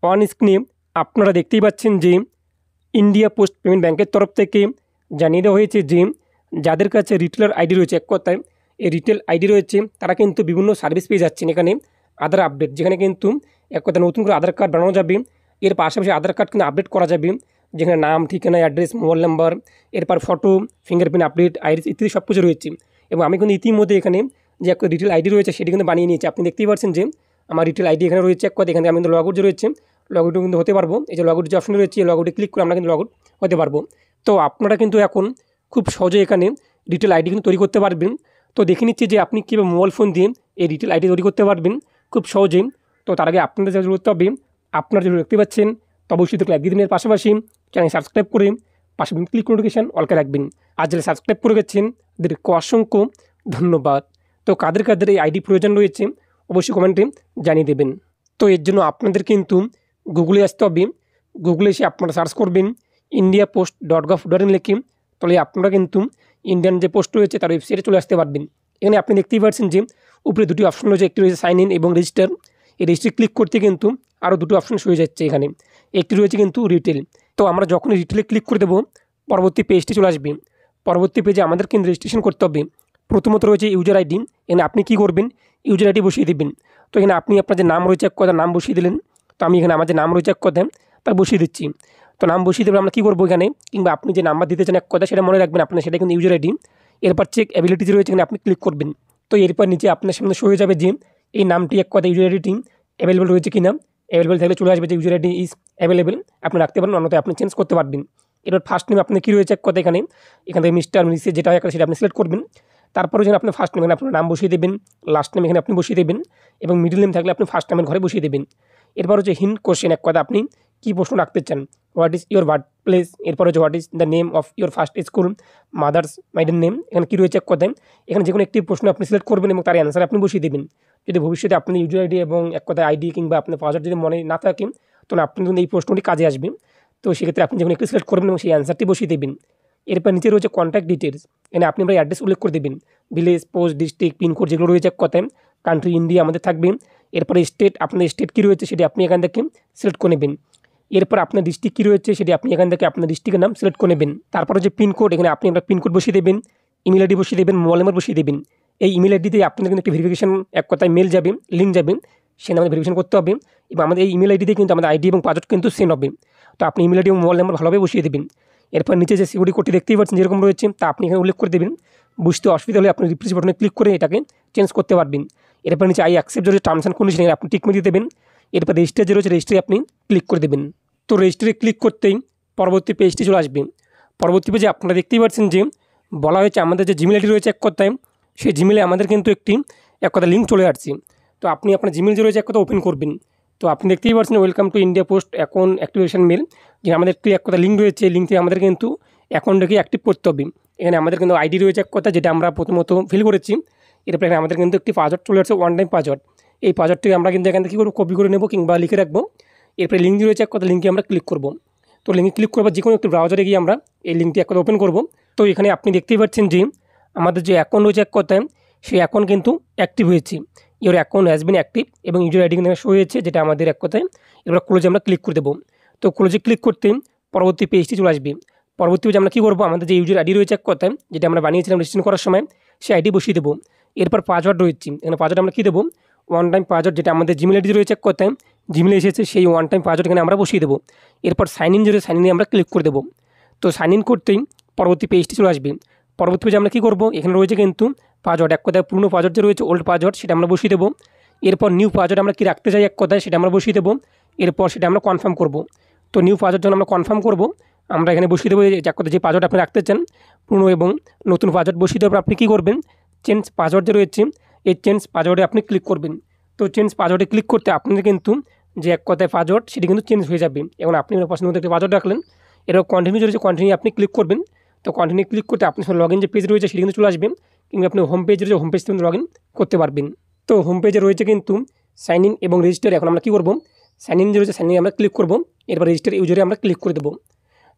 On স্ক্রিনে আপনারা দেখতেই পাচ্ছেন যে ইন্ডিয়া পোস্ট পেমেন্ট ব্যাংকের তরফ থেকে জানিয়ে দেওয়া হয়েছে যে যাদের কাছে রিটেলার আইডি রয়েছে, এক কথায় এই রিটেল আইডি রয়েছে, তারা কিন্তু বিভিন্ন সার্ভিস পেয়ে যাচ্ছেন। এখানে আধার আপডেট, যেখানে কিন্তু এক কথা নতুন করে আধার কার্ড বানানো যাবে, এর পাশাপাশি আধার কার্ড কিন্তু আপডেট করা যাবে, যেখানে নাম, ঠিকানা, অ্যাড্রেস, মোবাইল নাম্বার, এরপর ফটো, ফিঙ্গারপ্রিন্ট আপডেট, আইরিস ইত্যাদি সব কিছু রয়েছে। এবং আমি কিন্তু ইতিমধ্যে এখানে যে একটা রিটেল আইডি রয়েছে সেটি কিন্তু বানিয়ে নিয়েছি। আপনি দেখতেই পাচ্ছেন যে আমার রিটেল আইডি এখানে রয়েছে। এক কথা এখানে আমি কিন্তু লগ আউট যে রয়েছে, লগ আউট কিন্তু হতে পারবো। এই যে লগ আউট যে অপশন রয়েছে, এই লগ আউটে ক্লিক করে আমরা কিন্তু লগ আউট হতে পারবো। তো আপনারা কিন্তু এখন খুব সহজে এখানে রিটেল আইডি কিন্তু তৈরি করতে পারবেন। তো দেখে নিচ্ছি যে আপনি কীভাবে মোবাইল ফোন দিয়ে এই রিটেল আইডি তৈরি করতে পারবেন খুব সহজেই। তো তার আগে আপনাদের যা করতে হবে, আপনারা যেগুলো দেখতে পাচ্ছেন তো অবশ্যই দেখলে এক দিনের পাশাপাশি চ্যানেল সাবস্ক্রাইব করে পাশে ক্লিক নোটিফিকেশান অলকে রাখবেন। আর যারা সাবস্ক্রাইব করে গেছেন তাদেরকে অসংখ্য ধন্যবাদ। তো কাদের কাদের এই আইডি প্রয়োজন রয়েছে অবশ্যই কমেন্টে জানিয়ে দেবেন। তো এর জন্য আপনাদের কিন্তু গুগলে আসতে হবে। গুগলে এসে আপনারা সার্চ করবেন india.post.gov.in লিখে, তাহলে আপনারা কিন্তু ইন্ডিয়ান যে পোস্ট রয়েছে তার ওয়েবসাইটে চলে আসতে পারবেন। এখানে আপনি দেখতেই পাচ্ছেন যে উপরে দুটি অপশন রয়েছে, একটি রয়েছে সাইন ইন এবং রেজিস্টার। এই রেজিস্টার ক্লিক করতে কিন্তু আরও দুটো অপশন হয়ে যাচ্ছে। এখানে একটি রয়েছে কিন্তু রিটেল। তো আমরা যখনই রিটেলে ক্লিক করে দেবো পরবর্তী পেজটি চলে আসবে। পরবর্তী পেজে আমাদের কিন্তু রেজিস্ট্রেশন করতে হবে। প্রথমত রয়েছে ইউজার আইডি। এখানে আপনি কী করবেন, ইউজার আইডি বসিয়ে দেবেন। তো এখানে আপনি আপনার যে নাম রয়েছে এক কথা নাম বসিয়ে দিলেন। তো আমি এখানে আমার যে নাম রয়েছে এক কথা তা বসিয়ে দিচ্ছি। তো নাম বসিয়ে দেবেন, আমরা কী করবো এখানে, কিংবা আপনি যে নাম্বার দিতে চান এক কথা সেটা মনে রাখবেন আপনার, সেটা কিন্তু ইউজার আইডি। এরপর চেক অ্যাবিলিটি যে রয়েছে এখানে আপনি ক্লিক করবেন। তো এরপর নিচে আপনার সামনে শো হয়ে যাবে যে এই নামটি এক কথা ইউজার আইডিটি অ্যাভেলেবল রয়েছে কিনা। অ্যাভেলেবল থাকলে চলে আসবে যে ইউজার আইডি ইজ অ্যাভেলেবল, আপনি রাখতে পারেন, অন্যথায় আপনি চেঞ্জ করতে পারবেন। এবার ফার্স্ট নেম আপনার কী রয়েছে এক কথা এখানে থেকে মিস্টার মিসেস যেটা হয় সেটা আপনি সিলেক্ট করবেন। তারপরে যেন আপনি ফার্স্ট নেম এখানে আপনার নাম বসিয়ে দেবেন, লাস্ট নেম এখানে আপনি বসিয়ে দেবেন, এবং মিডল নেম থাকলে আপনি ফার্স্ট নেমের ঘরে বসিয়ে দেবেন। এরপর হচ্ছে হিন্ট কোশ্চেন, এক কথা আপনি কী প্রশ্ন রাখতে চান, what is your birth place, এরপর হচ্ছে what is the name of your first school, mother's maiden name, এখানে কী রয়েছে এক কথায় এখানে যে কোনো একটি প্রশ্ন আপনি সিলেক্ট করবেন এবং তার অ্যান্সার আপনি বসিয়ে দেবেন। যদি ভবিষ্যতে আপনি ইউজার আইডি এবং এক কথায় আইডি কিংবা আপনার পাসওয়ার্ড যদি মনে না থাকে তখন আপনি কিন্তু এই প্রশ্নটি কাজে আসবে। তো সেক্ষেত্রে আপনি যখন একটু সিলেক্ট করবেন এবং সেই অ্যান্সারটি বসিয়ে দেবেন। এরপর নিচে রয়েছে কন্ট্যাক্ট ডিটেলস। এখানে আপনি আপনার অ্যাড্রেস উল্লেখ করে দেবেন, ভিলেজ, পোস্ট, ডিস্ট্রিক্ট, পিনকোড যেগুলো রয়েছে এক কথায়। কান্ট্রি ইন্ডিয়া আমাদের থাকবে। এরপরে স্টেট, আপনার স্টেট কী রয়েছে সেটি আপনি এখান থেকে সিলেক্ট করে নেবেন। এরপর আপনার ডিস্ট্রিক্ট কী রয়েছে সেটি আপনি এখান থেকে আপনার ডিস্ট্রিক্টের নাম সিলেক্ট করে নেবেন। তারপর হচ্ছে পিনকোড, এখানে আপনি আপনার পিনকোড বসিয়ে দেবেন, ইমেল আইডি বসিয়ে দেবেন, মোবাইল নাম্বার বসিয়ে দেবেন। এই ইমেল আইডিতে আপনাদের কিন্তু একটি ভেরিফিকেশন এক কথায় মেল যাবে, লিঙ্ক যাবে, সেটা আমাদের ভেরিফিকেশন করতে হবে। এবং আমাদের এই ইমেল আইডিতে কিন্তু আমাদের আইডি এবং পাসওয়ার্ড কিন্তু সেন্ড হবে। তো আপনি ইমেল আইডি এবং মোবাইল নাম্বার ভালোভাবে বসিয়ে দেবেন। এরপর নিচে যে সিকিউরিটি কোডটি দেখতেই পাচ্ছেন যেরকম রয়েছে তা আপনি এখানে উল্লেখ করে দেবেন। বুঝতে অসুবিধা হলে আপনি রিপ্লেস বাটনে ক্লিক করে এটাকে চেঞ্জ করতে পারবেন। এরপর নিচে আই অ্যাকসেপ্ট যে টার্মস অ্যান্ড কন্ডিশন আপনি টিক মেরে দেবেন। এরপর রেজিস্টার যে রয়েছে রেজিস্টারে আপনি ক্লিক করে দেবেন। তো রেজিস্টারে ক্লিক করতেই পরবর্তী পেজটি চলে আসবে। পরবর্তী পেজে আপনারা দেখতেই পাচ্ছেন যে বলা হয়েছে আমাদের যে জিমেল আইডি রয়েছে এক কথায় সেই জিমেলে আমাদের কিন্তু একটি এক কথা লিঙ্ক চলে আসছে। তো আপনি আপনার জিমেল যে রয়েছে এক কথা ওপেন করবেন। তো আপনি দেখতেই পাচ্ছেন welcome to India post account activation mail, যে আমাদের একটি এক কথা লিঙ্ক রয়েছে। লিঙ্কটি আমাদের কিন্তু অ্যাকাউন্টটাকে অ্যাক্টিভ করতে হবে। এখানে আমাদের কিন্তু আইডি রয়েছে এক কথা যেটা আমরা প্রথমত ফিল করেছি। এরপরে এখানে আমাদের কিন্তু একটি পাসওয়ার্ড চলে আসছে, ওয়ান টাইম পাসওয়ার্ড। এই পাসওয়ার্ডটি আমরা কিন্তু এখান থেকে কী করবো, কপি করে নেবো কিংবা লিখে রাখবো। এরপরে লিঙ্ক রয়েছে এক কথা লিঙ্কে আমরা ক্লিক করবো। তো লিঙ্কে ক্লিক করবো, যে কোনো একটি ব্রাউজারে গিয়ে আমরা এই লিঙ্কটি এক কথা ওপেন করবো। তো এখানে আপনি দেখতেই পাচ্ছেন যে আমাদের যে অ্যাকাউন্ট রয়েছে এক কথায় সেই অ্যাকাউন্ট কিন্তু অ্যাক্টিভ হয়েছে। Your account has been active এবং ইউজার আইডি কিন্তু শো হয়েছে, যেটা আমাদের এক কথায়। এবার ক্লোজে আমরা ক্লিক করে দেবো। তো ক্লোজে ক্লিক করতে পরবর্তী পেজটি চলে আসবে। পরবর্তী পেজে আমরা কী করবো, আমাদের যে ইউজার আইডি রয়েছে এক কথায় যেটা আমরা বানিয়েছিলাম রেজিস্ট্রেশন করার সময় সেই আইডি বসিয়ে দেবো। এরপর পাসওয়ার্ড রয়েছে, এখানে পাসওয়ার্ড আমরা কী দেবো, ওয়ান টাইম পাসওয়ার্ড যেটা আমাদের জিমেল আইডি রয়েছে এক কথায় জিমেলে এসেছে সেই ওয়ান টাইম পাসওয়ার্ড এখানে আমরা বসিয়ে দেবো। এরপর সাইন ইন যেটা সাইন ইনে আমরা ক্লিক করে দেবো। তো সাইন ইন করতেই পরবর্তী পেজটি চলে আসবে। পরবর্তী পেজে আমরা কী করবো, এখানে রয়েছে কিন্তু পাসওয়ার্ড এক কথায় পুরনো পাসওয়ার্ড যে রয়েছে ওল্ড পাসওয়ার্ড সেটা আমরা বসিয়ে দেবো। এরপর নিউ পাসওয়ার্ড আমরা কী রাখতে চাই এক কথায় সেটা আমরা বসিয়ে দেবো। এরপর সেটা আমরা কনফার্ম করব। তো নিউ পাসওয়ার্ড যখন আমরা কনফার্ম করব আমরা এখানে বসিয়ে দেবো এক কথায় যে পাসওয়ার্ড আপনি রাখতে চান পুরনো এবং নতুন পাসওয়ার্ড বসিয়ে দেওয়ার পর আপনি কী করবেন, চেঞ্জ পাসওয়ার্ড যে রয়েছে এই চেঞ্জ পাসওয়ার্ডে আপনি ক্লিক করবেন। তো চেঞ্জ পাসওয়ার্ডে ক্লিক করতে আপনাদের কিন্তু যে এক কথায় পাসওয়ার্ড সেটি কিন্তু চেঞ্জ হয়ে যাবে। এখন আপনি পছন্দ মতো একটি পাসওয়ার্ড রাখলেন। এরপর কন্টিনিউ রয়েছে, কন্টিনিউ আপনি ক্লিক করবেন। তো কন্টিনিউ ক্লিক করতে আপনার লগ ইন যে পেজ রয়েছে সেটি কিন্তু চলে আসবেন, কিংবা আপনি হোম পেজ রয়েছে হোম পেজ কিন্তু লগ ইন করতে পারবেন। তো হোম পেজে রয়েছে কিন্তু সাইন ইন এবং রেজিস্টার। এখন আমরা কী করবো, সাইন ইন যে রয়েছে সাইন ইন আমরা ক্লিক করবো। এরপর রেজিস্টার ইউজারে আমরা ক্লিক করে দেবো।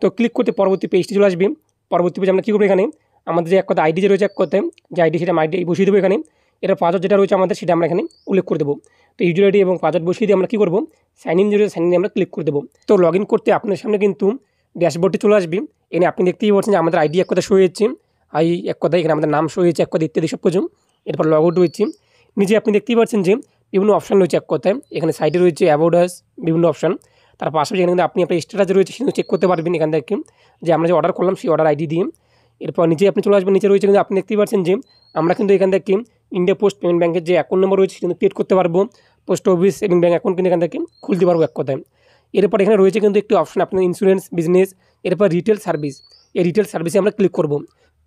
তো ক্লিক করতে পরবর্তী পেজটি চলে আসবে। পরবর্তী পেজে আমরা কী করবো, এখানে আমাদের যে এক কথা আইডি যে রয়েছে এক কথায় যে আইডি সেটা আইডি বসিয়ে দেবো এখানে। এটা পাসওয়ার্ড যেটা রয়েছে আমাদের সেটা আমরা এখানে উল্লেখ করে দেবো। তো ইউজার আইডি এবং পাসওয়ার্ড বসিয়ে দিয়ে আমরা কী করবো, সাইন ইন রয়েছে, সাইন ইন আমরা ক্লিক করে দেবো। তো লগ ইন করতে আপনার সামনে কিন্তু ড্যাশবোর্ডটি চলে আসবে। এখানে আপনি দেখতেই পাচ্ছেন যে আমাদের আইডি এক কথা শো হয়েছে, এক কথায় এখানে আমাদের নাম শো হয়েছে এক কথা ইত্যাদি সব কিছু। এরপর লগ আউট রয়েছে। নিচে আপনি দেখতেই পাচ্ছেন যে বিভিন্ন অপশান রয়েছে এক কথায়। এখানে সাইডে রয়েছে অ্যাবাউট আস, বিভিন্ন অপশান। তার পাশাপাশি এখানে কিন্তু আপনি আপনার স্ট্যাটাস রয়েছে সেটা চেক করতে পারবেন এখান থেকে, যে আমরা যে অর্ডার করলাম সেই অর্ডার আইডি দিয়ে। এরপর নিচে আপনি চলে আসবেন, নিচে রয়েছে কিন্তু আপনি দেখতেই পাচ্ছেন যে আমরা কিন্তু এখান থেকে ইন্ডিয়া পোস্ট পেমেন্ট ব্যাঙ্কের যে অ্যাকাউন্ট নম্বর রয়েছে সেটা ক্রিয়েট করতে পারবো। পোস্ট অফিস এবং ব্যাঙ্ক অ্যাকাউন্ট কিন্তু এখান থেকে খুলতে পারবো এক কথায়। এরপর এখানে রয়েছে কিন্তু একটি অপশন আপনার ইন্স্যুরেন্স বিজনেস, এরপর রিটেল সার্ভিস। এই রিটেল সার্ভিসে আমরা ক্লিক করব।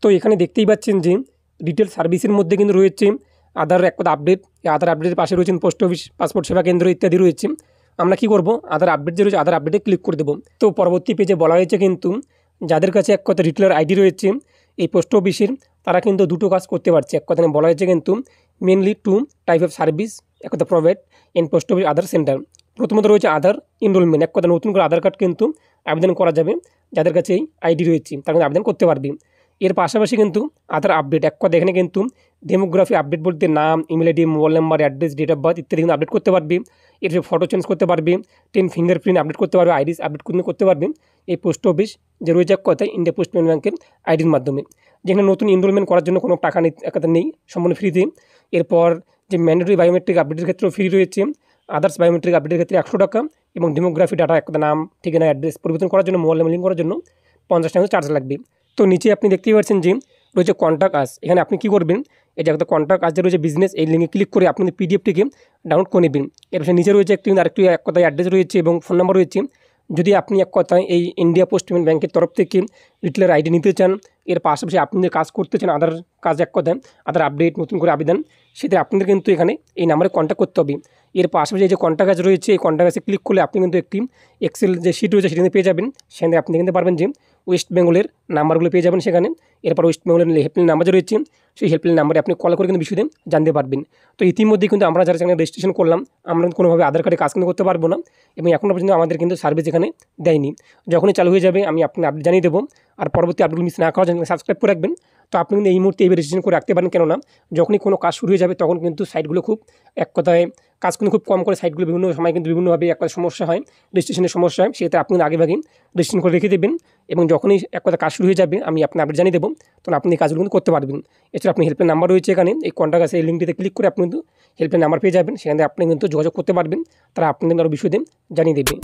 তো এখানে দেখতেই পাচ্ছেন যে রিটেল সার্ভিসের মধ্যে কিন্তু রয়েছে আধার এক কথা আপডেট। এই আধার আপডেটের পাশে রয়েছেন পোস্ট অফিস, পাসপোর্ট সেবা কেন্দ্র ইত্যাদি রয়েছে। আমরা কি করব, আধার আপডেট যে রয়েছে আধার আপডেটে ক্লিক করে দেবো। তো পরবর্তী পেজে বলা হয়েছে কিন্তু যাদের কাছে এক কথা রিটেলার আইডি রয়েছে এই পোস্ট অফিসের, তারা কিন্তু দুটো কাজ করতে পারছে। এক কথা বলা হয়েছে কিন্তু mainly two type of service এক কথা provide in post office Aadhaar centre. প্রথমত রয়েছে আধার এনরোলমেন্ট, এক কথা নতুন করে আধার কার্ড কিন্তু আবেদন করা যাবে। যাদের কাছে এই আইডি রয়েছে তারা কিন্তু আবেদন করতে পারবে। এর পাশাপাশি কিন্তু আধার আপডেট, এক কথা এখানে কিন্তু ডেমোগ্রাফি আপডেট বলতে নাম, email ID, mobile number, address, date of birth ইত্যাদি কিন্তু আপডেট করতে পারবে। এর ফটো চেঞ্জ করতে পারবে, 10 ফিঙ্গারপ্রিন্ট আপডেট করতে পারবে, আইডিস আপডেট করতে পারবে এই পোস্ট অফিস যে রয়েছে এক কথায় ইন্ডিয়া পোস্ট পেমেন্ট ব্যাঙ্কের আইডির মাধ্যমে। যেখানে নতুন এনরোলমেন্ট করার জন্য কোনো টাকা নেই, সম্পূর্ণ ফ্রিতে। এরপর যে ম্যান্ডেটরি বায়োমেট্রিক আপডেটের ক্ষেত্রেও ফ্রি রয়েছে, আদার্স বায়োমেট্রিক আপডেটের ক্ষেত্রে 100 টাকা, এবং ডেমোগ্রাফি ডাটা এক কথা নাম, ঠিকানা, অ্যাড্রেস পরিবর্তন করার জন্য মোবাইল নাম্বার লিঙ্ক করার জন্য 50 টাকা চার্জ লাগবে। তো নিচে আপনি দেখতেই পাচ্ছেন যে রয়েছে কন্ট্যাক্ট আস। এখানে আপনি কী করবেন, এই যে একটা কন্ট্যাক্ট আস যে রয়েছে বিজনেস, এই লিঙ্কে ক্লিক করে আপনি পিডিএফটিকে ডাউনলোড করে নেবেন। এরপর নিচে রয়েছে আরেকটি এক কথায় অ্যাড্রেস রয়েছে এবং ফোন নাম্বার রয়েছে। যদি আপনি এক কথায় এই ইন্ডিয়া পোস্ট পেমেন্ট ব্যাঙ্কের তরফ থেকে রিটেলার আইডি নিতে চান, এর পাশাপাশি আপনি যে কাজ করতে চান আধার কাজ এক কথায় আধার আপডেট নতুন করে আবেদন, সেটা আপনাদের কিন্তু এখানে এই নাম্বারে কন্ট্যাক্ট করতে হবে। এর পাশাপাশি যে কন্ট্যাক্ট কাজ রয়েছে এই কন্ট্যাক্ট কাজে ক্লিক করলে আপনি কিন্তু একটি এক্সেল যে শিট রয়েছে সেখানে পেয়ে যাবেন। সেখানে আপনি দেখতে পারবেন যে ওয়েস্ট বেঙ্গলের নাম্বারগুলো পেয়ে যাবেন সেখানে। এরপর ওয়েস্ট বেঙ্গলের হেল্পলাইন নাম্বার যে রয়েছে সেই হেল্পলাইন নাম্বারে আপনি কল করে কিন্তু বিষয়ে জানতে পারবেন। তো ইতিমধ্যে কিন্তু আমরা যারা সেখানে রেজিস্ট্রেশন করলাম, আমরা কোনোভাবে আধার কার্ডে কাজ কিন্তু করতে পারবো না, এবং এখনও পর্যন্ত আমাদের কিন্তু সার্ভিস এখানে দেয়নি। যখনই চালু হয়ে যাবে আমি আপনার আপডেট জানিয়ে দেবো। আর পরবর্তী আপডেট মিস না করার জন্য সাবস্ক্রাইব করে রাখবেন। তো আপনি কিন্তু এই মুহূর্তে এই রেজিস্ট্রেশন করে রাখতে পারেন, কেননা যখনই কোনো কাজ শুরু হয়ে যাবে তখন কিন্তু সাইটগুলো খুব এক কথায় কাজ কিন্তু খুব কম করে, সাইটগুলো বিভিন্ন সময় কিন্তু বিভিন্নভাবে এক কথা সমস্যা হয়, রেজিস্ট্রেশনের সমস্যা হয়। সেটা আপনি আগেভাগেই রেজিস্ট্রেশন করে রেখে দেবেন, এবং যখনই এক কথা কাজ শুরু হয়ে যাবে আমি আপনার আপডেট জানিয়ে দেবো, তখন আপনি কাজগুলো কিন্তু করতে পারবেন। এছাড়া আপনি হেল্পলাইন নাম্বার রয়েছে এখানে, এই কন্ট্যাক্ট আছে এই লিঙ্কটিতে ক্লিক করে আপনি কিন্তু হেল্পলাইন নাম্বার পেয়ে যাবেন। সেখানে আপনি কিন্তু যোগাযোগ করতে পারবেন, তারা আপনাদের আরও বিষয়ে জানিয়ে দেবে।